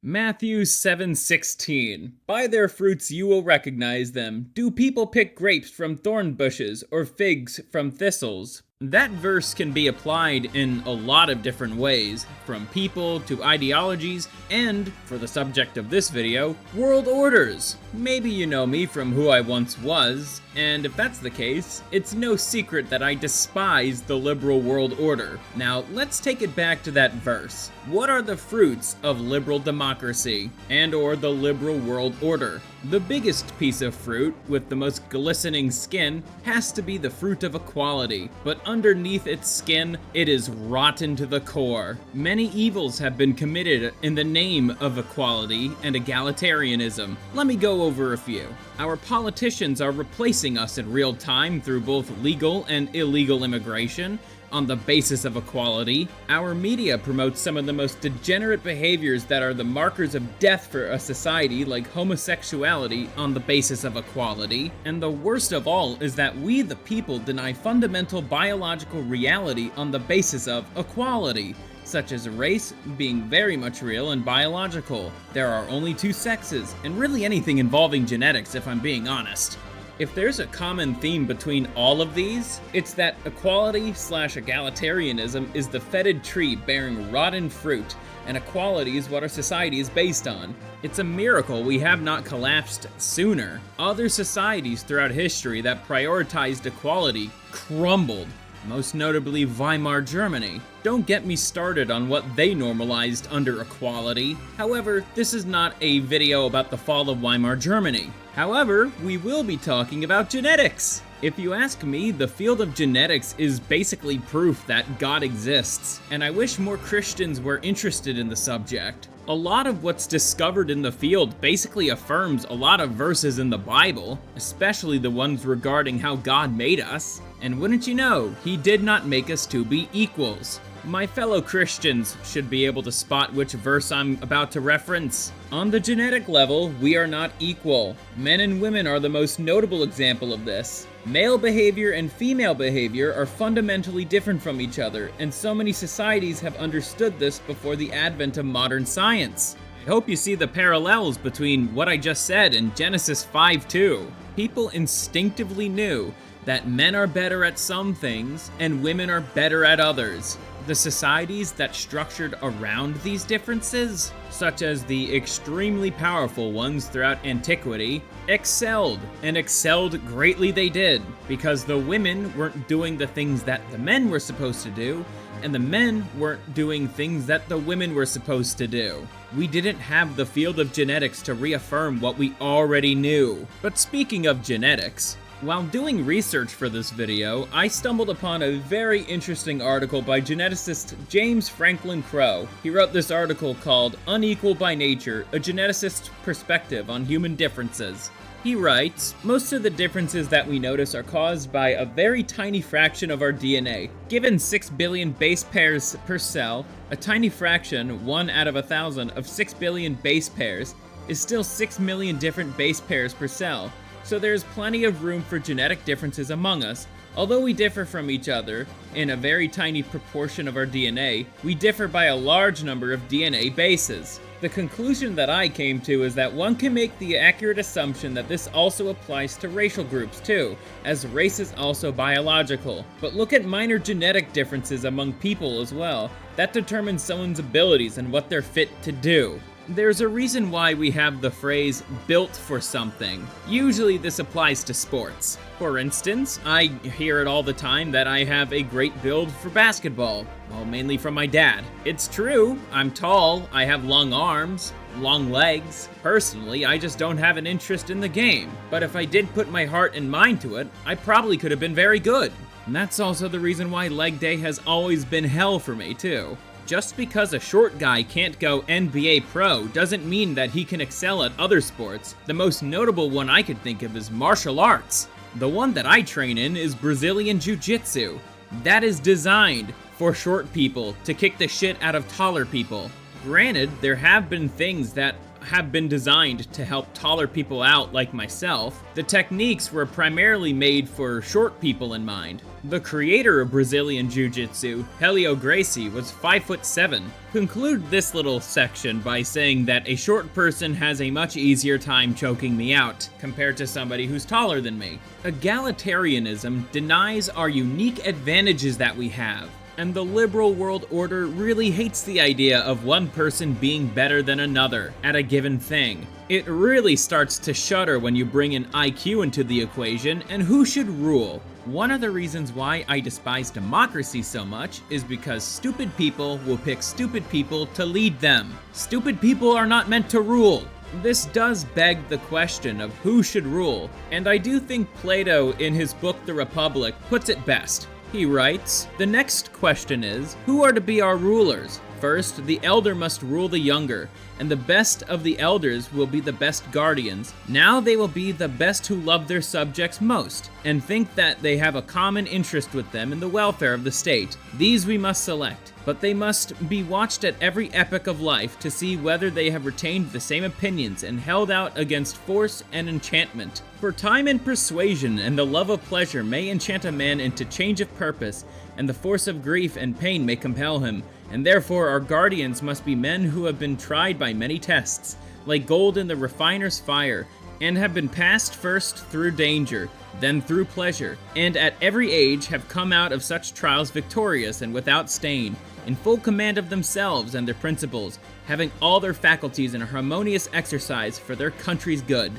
Matthew 7:16. By their fruits you will recognize them. Do people pick grapes from thorn bushes or figs from thistles? That verse can be applied in a lot of different ways, from people to ideologies, and, for the subject of this video, world orders. Maybe you know me from who I once was, and if that's the case, it's no secret that I despise the liberal world order. Now, let's take it back to that verse. What are the fruits of liberal democracy and/or the liberal world order? The biggest piece of fruit, with the most glistening skin, has to be the fruit of equality, but underneath its skin, it is rotten to the core. Many evils have been committed in the name of equality and egalitarianism. Let me go over a few. Our politicians are replacing us in real time through both legal and illegal immigration on the basis of equality. Our media promotes some of the most degenerate behaviors that are the markers of death for a society, like homosexuality, on the basis of equality. And the worst of all is that we, the people, deny fundamental biological reality on the basis of equality, such as race being very much real and biological. There are only two sexes, and really anything involving genetics, if I'm being honest. If there's a common theme between all of these, it's that equality/egalitarianism is the fetid tree bearing rotten fruit, and equality is what our society is based on. It's a miracle we have not collapsed sooner. Other societies throughout history that prioritized equality crumbled, most notably Weimar Germany. Don't get me started on what they normalized under equality. However, this is not a video about the fall of Weimar Germany. However, we will be talking about genetics. If you ask me, the field of genetics is basically proof that God exists, and I wish more Christians were interested in the subject. A lot of what's discovered in the field basically affirms a lot of verses in the Bible, especially the ones regarding how God made us. And wouldn't you know, He did not make us to be equals. My fellow Christians should be able to spot which verse I'm about to reference. On the genetic level, we are not equal. Men and women are the most notable example of this. Male behavior and female behavior are fundamentally different from each other, and so many societies have understood this before the advent of modern science. I hope you see the parallels between what I just said and Genesis 5:2. People instinctively knew that men are better at some things and women are better at others. The societies that structured around these differences, such as the extremely powerful ones throughout antiquity, excelled, and excelled greatly they did, because the women weren't doing the things that the men were supposed to do, and the men weren't doing things that the women were supposed to do. We didn't have the field of genetics to reaffirm what we already knew. But speaking of genetics, while doing research for this video, I stumbled upon a very interesting article by geneticist James Franklin Crowe. He wrote this article called "Unequal by Nature, a Geneticist's Perspective on Human Differences." He writes, "Most of the differences that we notice are caused by a very tiny fraction of our DNA. Given 6 billion base pairs per cell, a tiny fraction, 1 out of 1,000, of 6 billion base pairs is still 6 million different base pairs per cell. So there's plenty of room for genetic differences among us. Although we differ from each other in a very tiny proportion of our DNA, we differ by a large number of DNA bases." The conclusion that I came to is that one can make the accurate assumption that this also applies to racial groups too, as race is also biological. But look at minor genetic differences among people as well. That determines someone's abilities and what they're fit to do. There's a reason why we have the phrase "built for something." Usually this applies to sports. For instance, I hear it all the time that I have a great build for basketball. Well, mainly from my dad. It's true, I'm tall, I have long arms, long legs. Personally, I just don't have an interest in the game. But if I did put my heart and mind to it, I probably could have been very good. And that's also the reason why leg day has always been hell for me too. Just because a short guy can't go NBA pro doesn't mean that he can excel at other sports. The most notable one I could think of is martial arts. The one that I train in is Brazilian Jiu-Jitsu. That is designed for short people to kick the shit out of taller people. Granted, there have been things that have been designed to help taller people out like myself. The techniques were primarily made for short people in mind. The creator of Brazilian Jiu-Jitsu, Helio Gracie, was 5'7". Conclude this little section by saying that a short person has a much easier time choking me out compared to somebody who's taller than me. Egalitarianism denies our unique advantages that we have, and the liberal world order really hates the idea of one person being better than another at a given thing. It really starts to shudder when you bring in IQ into the equation and who should rule. One of the reasons why I despise democracy so much is because stupid people will pick stupid people to lead them. Stupid people are not meant to rule. This does beg the question of who should rule, and I do think Plato in his book The Republic puts it best. He writes, "The next question is, who are to be our rulers? First, the elder must rule the younger, and the best of the elders will be the best guardians. Now they will be the best who love their subjects most, and think that they have a common interest with them in the welfare of the state. These we must select, but they must be watched at every epoch of life to see whether they have retained the same opinions and held out against force and enchantment. For time and persuasion and the love of pleasure may enchant a man into change of purpose, and the force of grief and pain may compel him. And therefore our guardians must be men who have been tried by many tests, like gold in the refiner's fire, and have been passed first through danger, then through pleasure, and at every age have come out of such trials victorious and without stain, in full command of themselves and their principles, having all their faculties in a harmonious exercise for their country's good."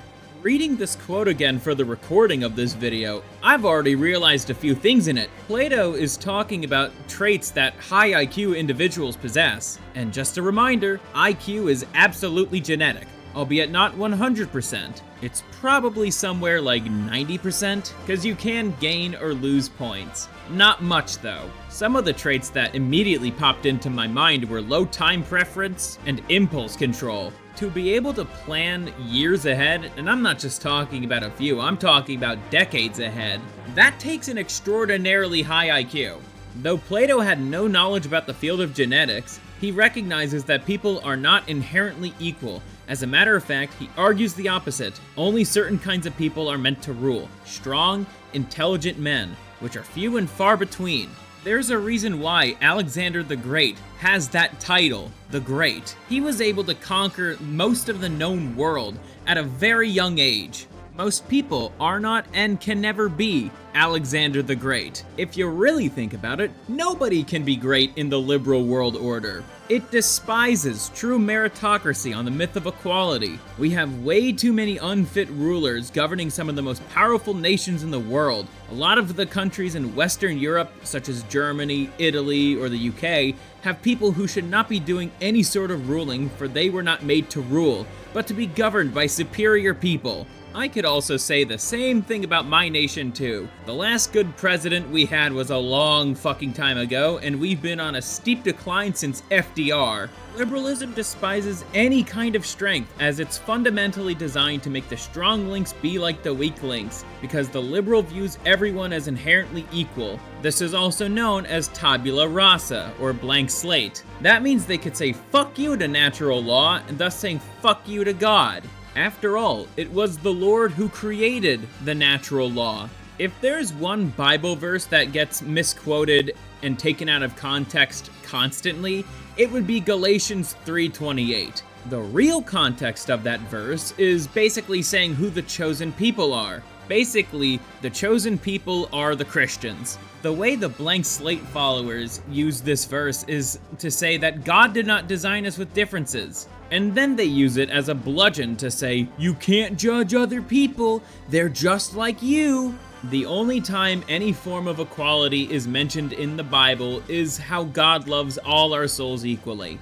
Reading this quote again for the recording of this video, I've already realized a few things in it. Plato is talking about traits that high IQ individuals possess. And just a reminder, IQ is absolutely genetic, albeit not 100%. It's probably somewhere like 90%, because you can gain or lose points. Not much though. Some of the traits that immediately popped into my mind were low time preference and impulse control. To be able to plan years ahead, and I'm not just talking about a few, I'm talking about decades ahead, that takes an extraordinarily high IQ. Though Plato had no knowledge about the field of genetics, he recognizes that people are not inherently equal. As a matter of fact, he argues the opposite. Only certain kinds of people are meant to rule. Strong, intelligent men, which are few and far between. There's a reason why Alexander the Great has that title, the Great. He was able to conquer most of the known world at a very young age. Most people are not and can never be Alexander the Great. If you really think about it, nobody can be great in the liberal world order. It despises true meritocracy on the myth of equality. We have way too many unfit rulers governing some of the most powerful nations in the world. A lot of the countries in Western Europe, such as Germany, Italy, or the UK, have people who should not be doing any sort of ruling, for they were not made to rule, but to be governed by superior people. I could also say the same thing about my nation too. The last good president we had was a long fucking time ago, and we've been on a steep decline since FDR. Liberalism despises any kind of strength, as it's fundamentally designed to make the strong links be like the weak links, because the liberal views everyone as inherently equal. This is also known as tabula rasa, or blank slate. That means they could say fuck you to natural law, and thus saying fuck you to God. After all, it was the Lord who created the natural law. If there's one Bible verse that gets misquoted and taken out of context constantly, it would be Galatians 3:28. The real context of that verse is basically saying who the chosen people are. Basically, the chosen people are the Christians. The way the blank slate followers use this verse is to say that God did not design us with differences. And then they use it as a bludgeon to say, you can't judge other people, they're just like you. The only time any form of equality is mentioned in the Bible is how God loves all our souls equally.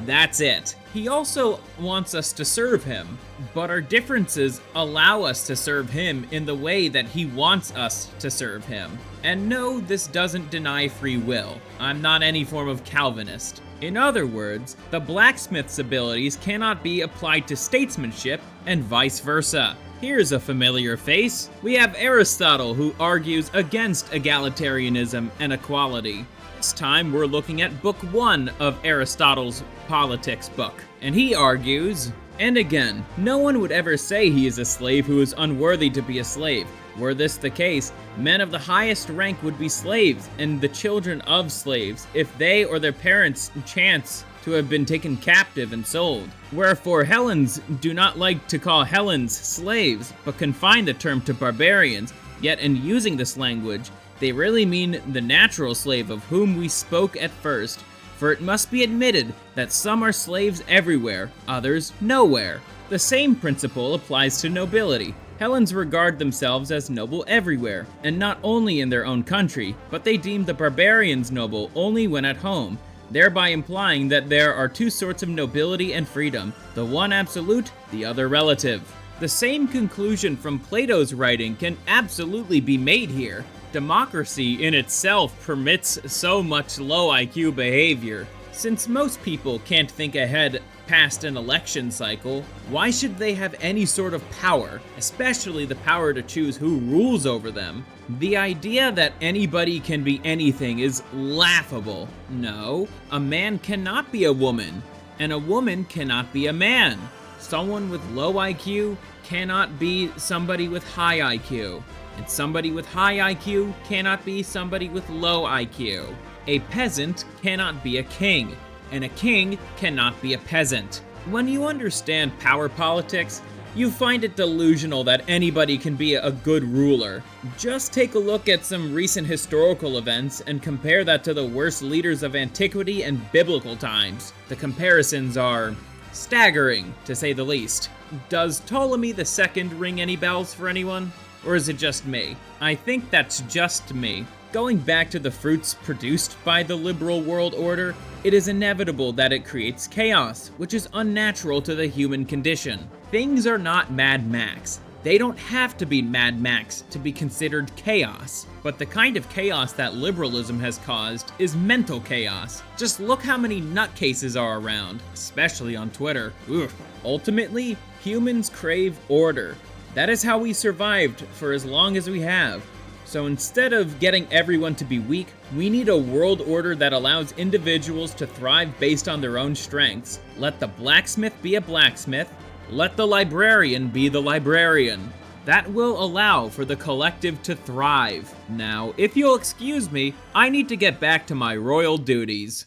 That's it. He also wants us to serve him, but our differences allow us to serve him in the way that he wants us to serve him. And no, this doesn't deny free will. I'm not any form of Calvinist. In other words, the blacksmith's abilities cannot be applied to statesmanship, and vice versa. Here's a familiar face. We have Aristotle, who argues against egalitarianism and equality. This time we're looking at book 1 of Aristotle's politics book, and he argues, and again, no one would ever say he is a slave who is unworthy to be a slave. Were this the case, men of the highest rank would be slaves, and the children of slaves, if they or their parents chance to have been taken captive and sold. Wherefore Hellenes do not like to call Hellenes slaves, but confine the term to barbarians, yet in using this language, they really mean the natural slave of whom we spoke at first, for it must be admitted that some are slaves everywhere, others nowhere. The same principle applies to nobility. Hellenes regard themselves as noble everywhere, and not only in their own country, but they deem the barbarians noble only when at home, thereby implying that there are two sorts of nobility and freedom, the one absolute, the other relative. The same conclusion from Plato's writing can absolutely be made here. Democracy in itself permits so much low IQ behavior. Since most people can't think ahead past an election cycle, why should they have any sort of power, especially the power to choose who rules over them? The idea that anybody can be anything is laughable. No, a man cannot be a woman, and a woman cannot be a man. Someone with low IQ cannot be somebody with high IQ, and somebody with high IQ cannot be somebody with low IQ. A peasant cannot be a king, and a king cannot be a peasant. When you understand power politics, you find it delusional that anybody can be a good ruler. Just take a look at some recent historical events and compare that to the worst leaders of antiquity and biblical times. The comparisons are staggering, to say the least. Does Ptolemy II ring any bells for anyone? Or is it just me? I think that's just me. Going back to the fruits produced by the liberal world order, it is inevitable that it creates chaos, which is unnatural to the human condition. Things are not Mad Max. They don't have to be Mad Max to be considered chaos. But the kind of chaos that liberalism has caused is mental chaos. Just look how many nutcases are around, especially on Twitter. Ugh. Ultimately, humans crave order. That is how we survived for as long as we have. So instead of getting everyone to be weak, we need a world order that allows individuals to thrive based on their own strengths. Let the blacksmith be a blacksmith. Let the librarian be the librarian. That will allow for the collective to thrive. Now, if you'll excuse me, I need to get back to my royal duties.